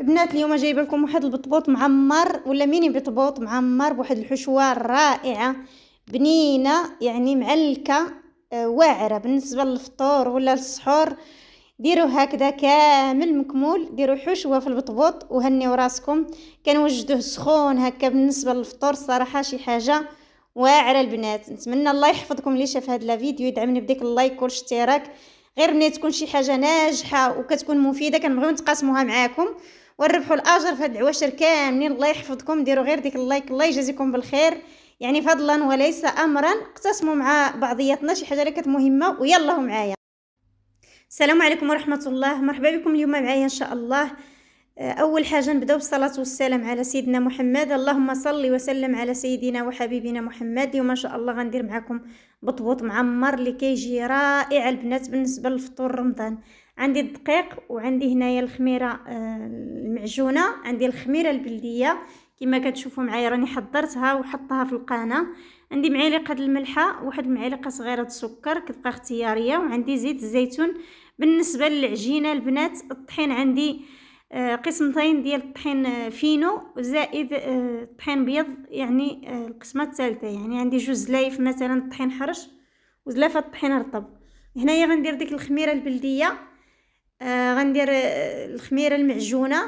البنات اليوم جايبه لكم واحد البطبوط معمر ولا ميني بطبوط معمر بواحد الحشوه رائعه بنينه، يعني معلكه واعره بالنسبه للفطور ولا للسحور. ديروا هكذا كامل مكمول، ديروا حشوه في البطبوط وهنيوا راسكم. كنوجدوه سخون هكا بالنسبه للفطور، الصراحه شي حاجه واعره البنات. نتمنى الله يحفظكم اللي شاف هذا الفيديو، يدعمني بديك اللايك والاشتراك. غير ملي تكون شي حاجه ناجحه وكتكون مفيده كنبغيو نتقاسموها معاكم ونربحوا الاجر في هاد العواشر كاملين. الله يحفظكم، ديروا غير ديك اللايك، الله يجازيكم بالخير، يعني فضلا وليس امرا. اقتسموا مع بعضياتنا شي حاجه اللي كانت مهمه ويلا معايا. السلام عليكم ورحمه الله، مرحبا بكم اليوم معايا ان شاء الله. اول حاجه نبداو بالصلاه والسلام على سيدنا محمد. اللهم صل وسلم على سيدنا وحبيبنا محمد. اليوم ان شاء الله غندير معكم بطبوط معمر اللي كيجي رائع البنات بالنسبه للفطور رمضان. عندي الدقيق وعندي هنايا الخميره المعجونه، عندي الخميره البلديه كما كتشوفوا معايا راني حضرتها وحطها في القناه. عندي معلقه الملحه، واحد المعلقه صغيره السكر كتبقى اختياريه، وعندي زيت الزيتون. بالنسبه للعجينه البنات الطحين عندي قسمتين ديال الطحين فينو زائد طحين بيض، يعني القسمه الثالثه، يعني عندي جوج زلايف مثلا طحين حرش وزلافه طحين رطب. هنايا غندير ديك الخميره البلديه، غندير الخميره المعجونه.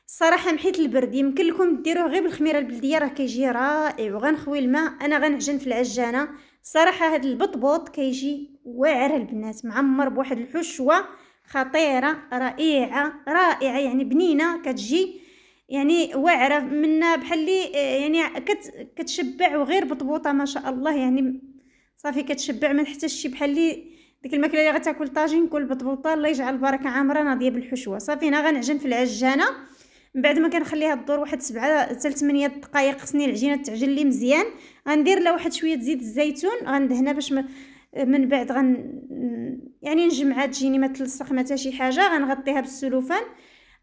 الصراحه محيت البرد يمكن لكم ديروه غير بالخميره البلديه، راه كيجي رائع. وغنخوي الماء، انا غنعجن في العجانه. صراحه هذا البطبوط كيجي واعر البنات، معمر بواحد الحشوه خطيره رائعه رائعه، يعني بنينه كتجي، يعني واعره منا بحال لي يعني كتشبع. وغير بطبوطه ما شاء الله، يعني صافي كتشبع من حتى شي بحال لي ديك الماكله اللي غتاكل طاجين كل بطبوطه. الله يجعل البركه عامره ناضيه بالحشوه. صافي هنا غنعجن في العجانه، من بعد ما كنخليها تدور واحد 7 حتى 8 دقائق، خصني العجينه تعجن لي مزيان. غندير لها واحد شويه زيت الزيتون غندهنها باش من بعد يعني نجمعها تجيني ما تلصق ما حتى شي حاجه. غنغطيها بالسلوفان،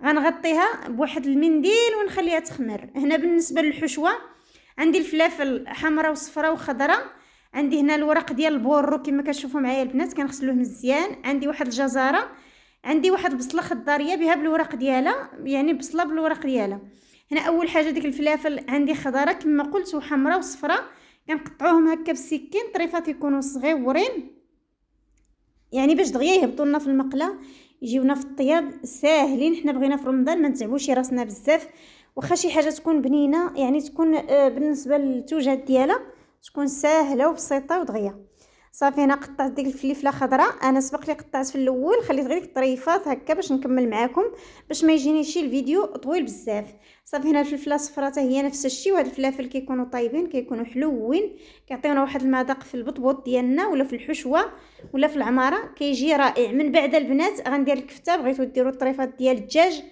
غنغطيها بواحد المنديل ونخليها تخمر. هنا بالنسبه للحشوه عندي الفلافل حمراء وصفراء وخضراء. عندي هنا الورق ديال البورو كما كتشوفوا معايا البنات، كنغسلوه مزيان. عندي واحد الجزره، عندي واحد البصله خضاريه بها بالورق ديالها، يعني بصله بالورق ديالها. هنا اول حاجه ديك الفلافل عندي خضراء كما قلت وحمراء وصفراء، كنقطعوهم هكا بالسكين طريفات يكونوا صغيورين، يعني باش دغيا يهبطوا لنا في المقله يجيونا في الطياب ساهلين. حنا بغينا في رمضان ما نتعبوش راسنا بزاف، واخا شي حاجه تكون بنينه، يعني تكون بالنسبه للتوجات ديالها تكون ساهله وبسيطه ودغيا. صافي هنا قطعت ديك الفلفله خضراء، انا سبق لي قطعت في الاول، خليت غير ديك الطريفات هكا باش نكمل معاكم باش ما يجينيش الفيديو طويل بزاف. صافي هنا الفلفله الصفراء حتى هي نفس الشيء، وهاد الفلافل كيكونوا طيبين كيكونوا حلوين، كيعطيونا واحد المذاق في البطبوط ديالنا ولا في الحشوه ولا في العماره، كيجي رائع. من بعد البنات غندير الكفته، بغيتو ديروا الطريفات ديال الدجاج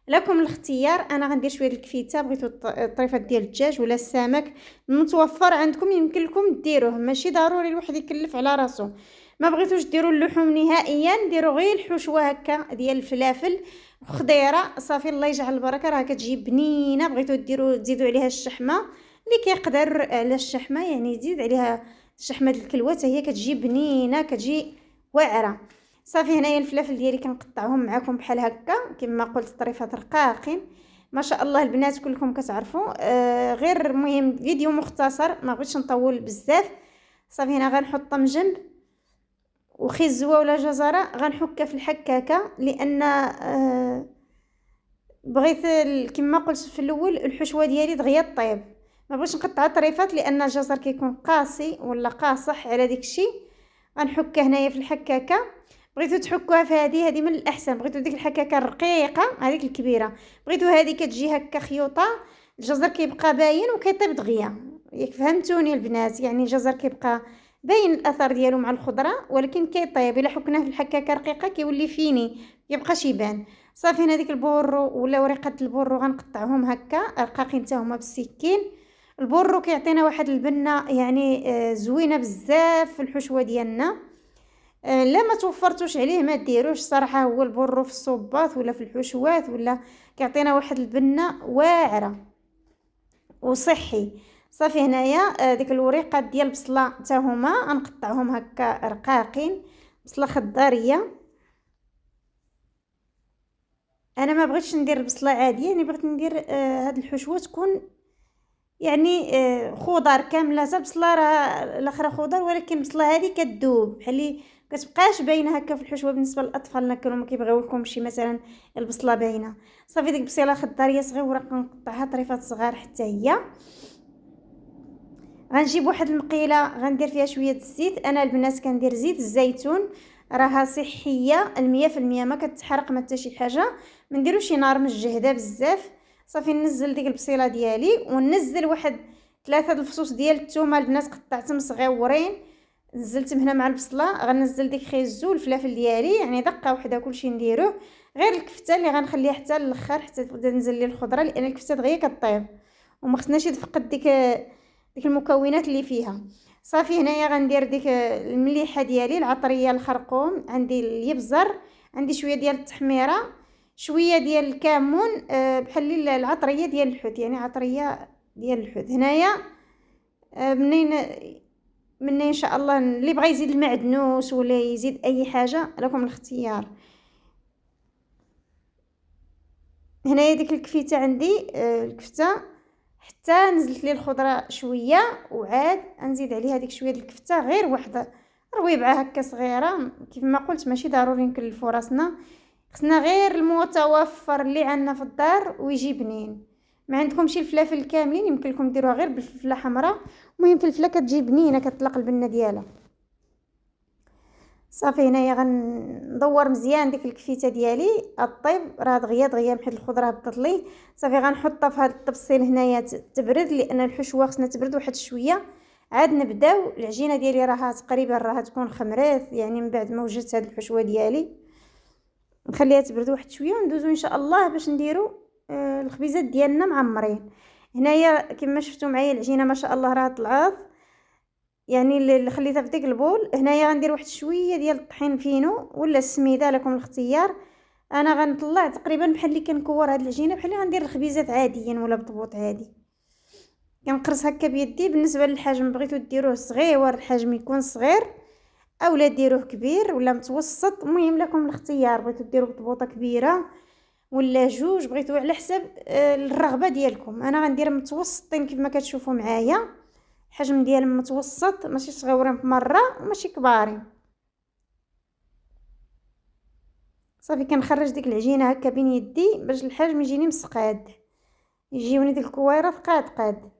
لكم الاختيار، انا غندير شويه الكفته. بغيتو الطريفات ديال الدجاج ولا السمك متوفر عندكم يمكن لكم ديروه، ماشي ضروري الواحد يكلف على راسو. ما بغيتوش ديروا اللحوم نهائيا، ديروا غير الحشوه هكا ديال الفلافل وخضيره. صافي الله يجعل البركه، راه كتجي بنينه. بغيتو ديروا تزيدوا عليها الشحمه اللي كيقدر على الشحمه، يعني يزيد عليها الشحمه ديال الكلوه حتى هي كتجي بنينه كتجي واعره. صافي هنايا الفلافل ديالي كنقطعهم معكم بحال هكا كما قلت طريفات رقاقين. ما شاء الله البنات كلكم كتعرفوا. غير مهم فيديو مختصر ما بغيتش نطول بزاف. صافي هنا غنحطها من جنب، وخزوه ولا جزره غنحكها في الحكاكه، لان بغيت كما قلت في الاول الحشوه ديالي دغيا طيب. ما بغيتش نقطع طريفات لان الجزر كيكون قاسي ولا قاصح على ديك الشيء. غنحكها هنايا في الحكاكه. بغيتو تحكوها في هذه من الاحسن، بغيتو ديك الحكاكه الرقيقه هذيك الكبيره، بغيتو هذه كتجي هكا خيوطه، الجزر كيبقى باين وكيطيب دغيا. ياك فهمتوني البنات؟ يعني الجزر كيبقى باين الاثر ديالو مع الخضره ولكن كيطيب. الا حكناه في الحكاكه رقيقه كيولي فيني يبقاش يبان. صافي هنا ديك البورو ولا ورقه البورو غنقطعهم هكا رقاقين حتى هما بالسكين. البورو كيعطينا واحد البنه يعني زوينه بزاف في الحشوه ديالنا. لا ما توفرتوش عليه ما ديروش صراحه. هو البورو في الصوبات ولا في الحشوات ولا كيعطينا واحد البنه واعره وصحي. صافي هنايا ديك الوريقات ديال البصله حتى هما غنقطعهم هكا رقاقين، بصله خضاريه انا ما بغيتش ندير البصله عاديه، يعني بغيت ندير هاد الحشوه تكون يعني خضر كامله. حتى بصله راه الاخرى خضر، ولكن البصله هذه كتذوب بحال اللي كتبقاش باينه هكا في الحشوه. بالنسبه للاطفال كانوا ما كيبغيولكمش مثلا البصله باينه. صافي ديك البصيله خضاريه صغيره كنقطعها طريفات صغار حتى هي. غنجيب واحد المقيله غندير فيها شويه الزيت. انا البنات كندير زيت الزيتون، راها صحيه 100%، ما كتحرق ما حتى شي حاجه. ما نديروش شي نار مجهده بزاف. صافي ننزل ديك البصيله ديالي، وننزل واحد 3 الفصوص ديال الثومه البنات قطعتهم صغيورين، نزلتهم هنا مع البصله. غنزل ديك خيزو الفلافل ديالي، يعني دقه واحده كلشي نديروه، غير الكفته اللي غنخليها حتى الاخر حتى تبدا ننزل لي الخضره، لان الكفته دغيا كطيب وما خصناش تفقد ديك المكونات اللي فيها. صافي هنايا غندير ديك المليحه ديالي، العطريه، الخرقوم، عندي اليبزر، عندي شويه ديال التحميره، شويه ديال الكمون، بحال العطريه ديال الحوت، يعني عطريه ديال الحوت هنايا. منين ان شاء الله اللي بغى يزيد المعدنوس ولا يزيد اي حاجه لكم الاختيار. هنايا ديك الكفيته عندي الكفته حتى نزلت لي الخضره شويه، وعاد نزيد عليها ديك شويه ديال الكفته، غير واحده رويبعه هكا صغيره. كيف ما قلت ماشي ضروري نكلفوا راسنا، خصنا غير المتوفر اللي عندنا في الدار ويجي بنين. ما عندكمش الفلافل كاملين يمكن لكم ديروها غير بالفلفله حمراء. المهم فلفله كتجي بنينه كتطلق البنه ديالها. صافي هنايا غندور مزيان ديك الكفيته ديالي الطيب، راه دغيا حيت الخضره هبطت لي. صافي غنحطها في هذا الطبسيل هنايا تبرد، لان الحشوه خصنا تبرد واحد شويه. عاد نبداو العجينه ديالي راها تقريبا راها تكون خمرات، يعني من بعد ما وجدت هذه الحشوه ديالي نخليها تبرد واحد شويه، وندوزو ان شاء الله باش نديرو الخبيزات ديالنا معمرين. هنايا كما شفتوا معايا العجينه ما شاء الله راه طلعت، يعني اللي خليتها في ديك البول. هنايا غندير واحد شويه ديال الطحين فينو ولا السميده لكم الاختيار. انا غنطلع تقريبا بحال اللي كنكور هاد العجينه بحال اللي غندير الخبيزات عاديا ولا بطبوط عادي. كنقرص هكا بيدي. بالنسبه للحجم بغيتو ديروه صغير الحجم يكون صغير، اولا ديروه كبير ولا متوسط، المهم لكم الاختيار. بغيتو ديروا بطبوطه كبيره ولا جوج، بغيتو على حسب الرغبه ديالكم. انا غندير متوسطين كيف ما كتشوفوا معايا، الحجم ديالهم متوسط، ماشي صغيورين بمره وماشي كبارين. صافي كنخرج ديك العجينه هكا بين يدي باش الحجم يجيني مسقاد، يجيوني ديك الكويرات قاد.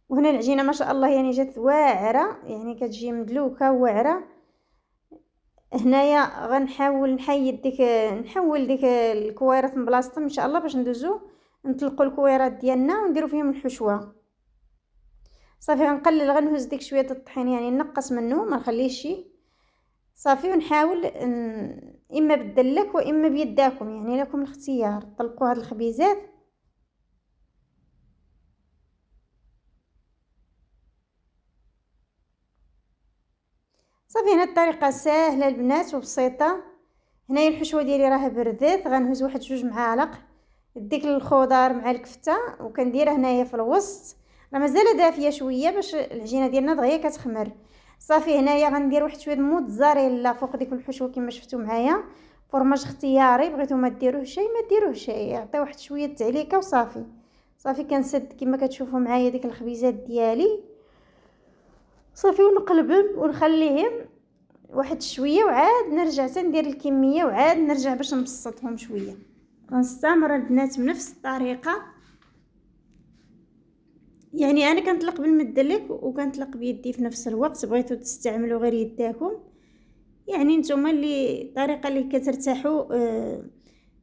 وهنا العجينه ما شاء الله يعني جات واعره، يعني كتجي مدلوكه واعره. هنايا غنحاول نحول ديك الكويرات من بلاصتهم ان شاء الله باش ندوزو نطلقوا الكويرات ديالنا ونديروا فيهم الحشوه. صافي غنهز ديك شويه الطحين، يعني نقص منه ما نخليش شي. صافي ونحاول اما بالدلك واما بيداكم، يعني لكم الاختيار. طلقوا هاد الخبيزات. صافي هنا الطريقه سهله البنات وبسيطه. هنايا الحشوه ديالي راه بردات، غنهز واحد 2 معالق ديك الخضر مع الكفته وكنديرها هنايا في الوسط. راه مازال دافيه شويه باش العجينه ديالنا دغيا كتخمر. صافي هنايا غندير واحد شويه موتزاريلا فوق ديك الحشوه كما شفتوا معايا. فرماج اختياري، بغيتو ما ديروه شي ما ديروه شي، يعطي واحد شويه تعليكه وصافي. صافي كنسد كما كتشوفوا معايا ديك الخبيزات ديالي. صافي ونقلبهم ونخليهم واحد شويه، وعاد نرجع ندير الكميه، وعاد نرجع باش نبسطهم شويه. غنستمر البنات بنفس الطريقه، يعني انا كنطلق بالمدلك وكنطلق بيدي في نفس الوقت. بغيتو تستعملوا غير يداكم، يعني نتوما اللي الطريقه اللي كترتاحوا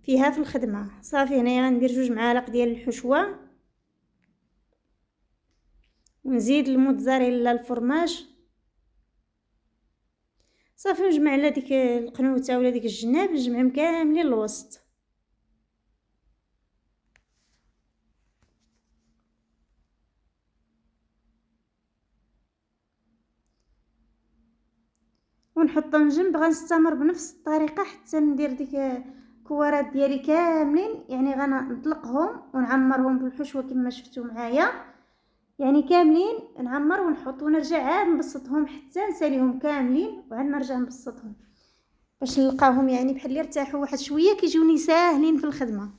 فيها في الخدمه. صافي هنايا غندير 2 معالق ديال الحشوه، ونزيد الموتزاريلا الفرماج. صافي نجمع على ديك القنوته ولا ديك الجناب، نجمعهم كاملين الوسط. ونحطهم جنب. غنستمر بنفس الطريقه حتى ندير ديك الكوارات ديالي كاملين، يعني غنطلقهم ونعمرهم بالحشوه كما شفتوا معايا. يعني كاملين نعمر ونحط ونرجع عاد نبسطهم حتى نساليهم كاملين وعاد نرجع نبسطهم باش نلقاهم يعني بحال يرتاحوا واحد شويه كيجوني ساهلين في الخدمه.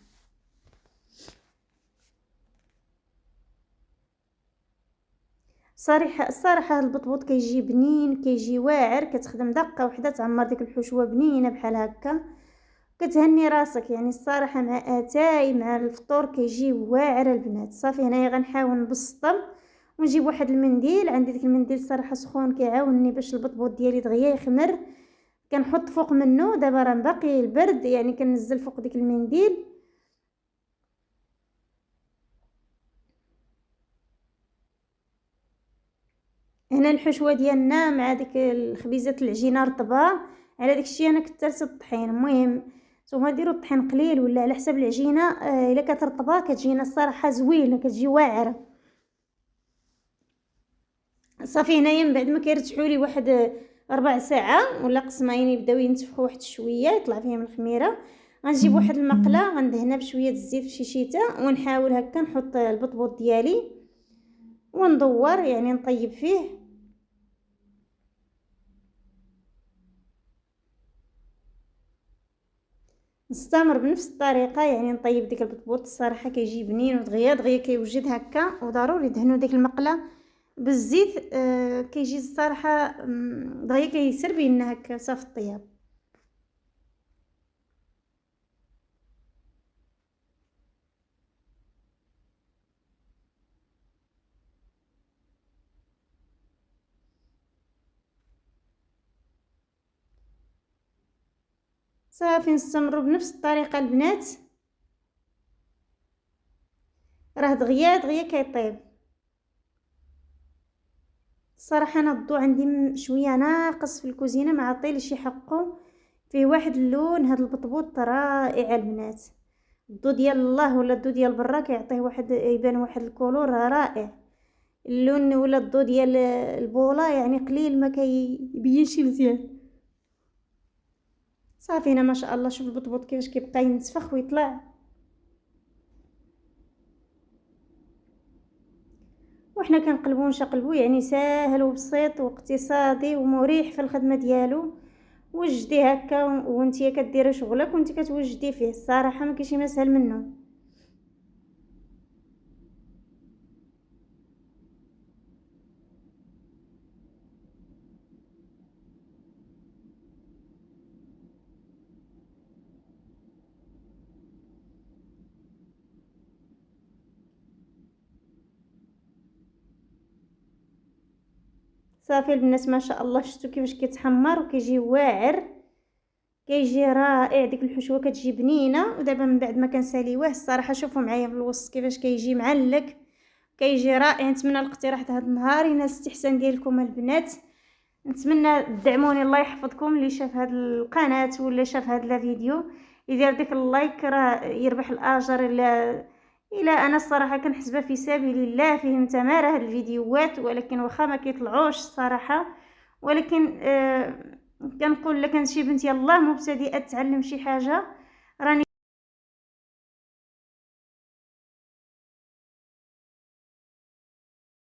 الصراحه البطبوط كيجي بنين كيجي واعر، كتخدم دقه وحده تعمر ديك الحشوه بنينه بحال هكا كتهني راسك يعني الصراحه مع اتاي مع الفطور كيجي واعر البنات. صافي هنايا غنحاول نبسطهم ونجيب واحد المنديل، عندي ديك المنديل الصراحه سخون كيعاونني باش البطبوط ديالي دغيا يخمر، كنحط فوق منه دابا راه باقي البرد يعني كنزل فوق ديك المنديل. هنا الحشوه ديالنا مع ديك الخبيزات العجينه رطبه، على داك الشيء انا كثرت الطحين. المهم نتوما ديروا الطحين قليل ولا على حسب العجينه، الا كانت رطبه كتجينا الصراحه زوينه كتجي واعره. صافي هنايا من بعد ما كيرتحوا لي واحد 4 ساعة ولا قسمين يبداو ينتفخوا واحد شويه يطلع فيهم الخميره، غنجيب واحد المقله غندهنها بشويه الزيت في شيشيته ونحاول هكا نحط البطبوط ديالي وندور يعني نطيب فيه. نستمر بنفس الطريقه يعني نطيب ديك البطبوط الصراحه كيجي بنين ودغيا دغيا كيوجد هكا، وضروري دهنوا ديك المقله بالزيت كيجي الصراحه دغيا كيسر بينا هكا صافي الطياب. صافي نستمروا بنفس الطريقه البنات، راه دغيا دغيا كيطيب. الصراحه انا الضو عندي شويه ناقص في الكوزينه ما عطيليش يحقو، فيه واحد اللون هاد البطبوط رائع البنات. الضو ديال الله ولا الضو ديال برا كيعطيه واحد يبان واحد الكولور رائع. اللون ولا الضو ديال البوله يعني قليل ما كيبينش مزيان. صافي هنا ما شاء الله شوف البطبوط كيفاش كيبقى ينتفخ ويطلع، وحنا كنقلبو ونشقلبو يعني ساهل وبسيط واقتصادي ومريح في الخدمه ديالو. وجدي هكا وانتي كديري شغلك وانتي كتوجدي فيه، الصراحه ما كاينش ما اسهل منه. صافي البنات ما شاء الله شفتوا كيفاش كيتحمر وكيجي واعر كيجي رائع، ديك الحشوه كتجي بنينه. ودابا من بعد ما كنساليوه الصراحه شوفوا معايا في الوسط كيفاش كيجي معلك كيجي رائع. نتمنى الاقتراح هذا النهار ينال الاستحسان ديالكم البنات، نتمنى تدعموني الله يحفظكم. اللي شاف هذه القناه ولا شاف هذا الفيديو يدير ديك اللايك راه يربح الاجر. الى انا الصراحه كنحسبها في سبيل الله فيهم تماره هاد الفيديوهات، ولكن واخا ما كيطلعوش الصراحه، ولكن كنقول لك انت شي بنت يلاه مبتدئه تعلم شي حاجه راني